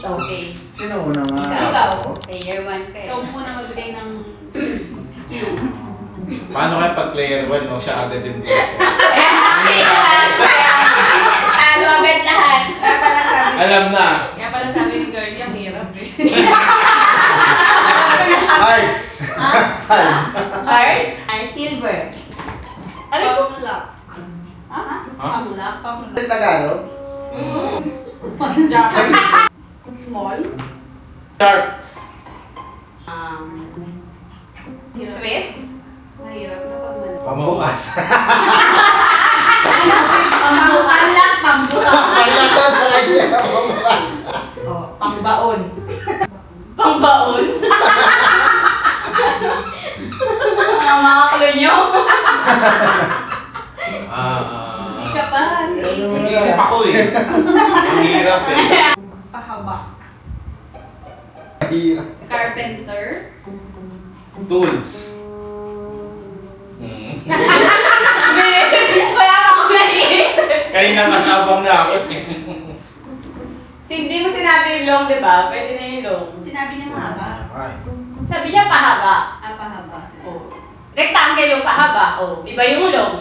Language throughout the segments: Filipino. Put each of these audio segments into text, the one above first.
Okay. Sino una nga? Ikaw. Player 1 kayo. Ikaw muna magbigay ng Paano kaya pag player 1, no? Siya agad din. Talo agad lahat. Alam na. Kaya pala sabi ni Girlie, ang hirap eh. Hard! Hard? Silver. Ano ko? Pamulak. Ha? Pamulak? Pamulak. Sa Tagalog? Jacket. Small. Sharp. Hirap. Twist? Mahirap na pagmulak. Pamukas. Pambukalak, pambukalak. Pagkatas sa kanya, pamukas. Oh, pangbaon. Pangbaon? Ang mga clue nyo. Isa pa. Nag-iisip ako eh. Ang hirap eh. Pahaba. Hirap. Carpenter. Tools. Wala pa akong naiisip. Kanina matabang na ako eh. Hindi mo sinabi yung long, di ba? Pwede na yung long. Sinabi niya mahaba. Ay. Sabi niya pahaba. Ah, pahaba. Oh. Rectangle yung pahaba. Oh. Iba yung long.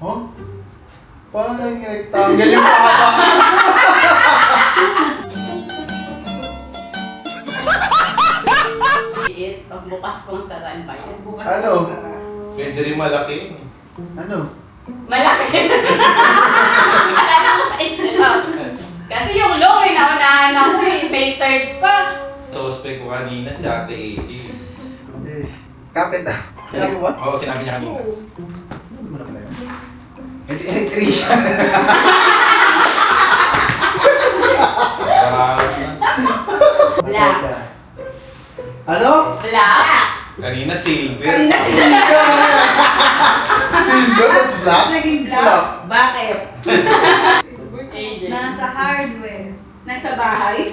Huh? Paano naging rectangle yung pakaba? Liit. Pagbukas kong saran pa yan. Bukas Ano? Pwede rin malaki. Ano? Malaki. Akala ko maisip ako. Kasi yung long eh, naunahan ako eh. May third pa. Suspect ko kanina si Ate Edi. Kapit ah. Sinabi mo ba? Oo, sinabi niya kanina. Ano mo na pala yun? Electrician. Paraos na. Black. Ano? Black. Kanina silver. Kanina Silver was black? Naging black. Bakit? AJ. Nasa hardware. Nasa bahay.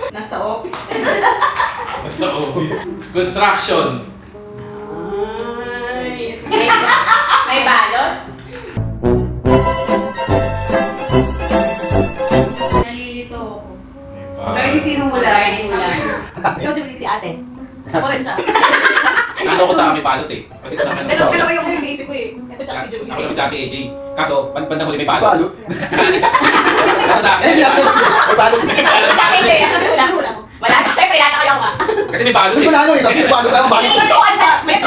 Nasa office. Sa office. Construction. Ay. May balot? Nalilito ako. Girlie, sino mula? Girlie mula. Ikaw din si ate. Ako rin siya. Ano ko sa amin balot eh. Kasi ito naman Pero dalawa yung iniisip ko eh. Ito tsaka si Ako Julie. naman si Ate Edi. Kaso, bandang huli may balot. Balot? Ano sa Eh, akin? sinabi mo, may balot. Hindi, wala. Wala. Siyempre, yata kayo nga. Kasi may balot Hindi ko eh. na ano eh, sabi ko balot ka ng balot. Ito, anda. May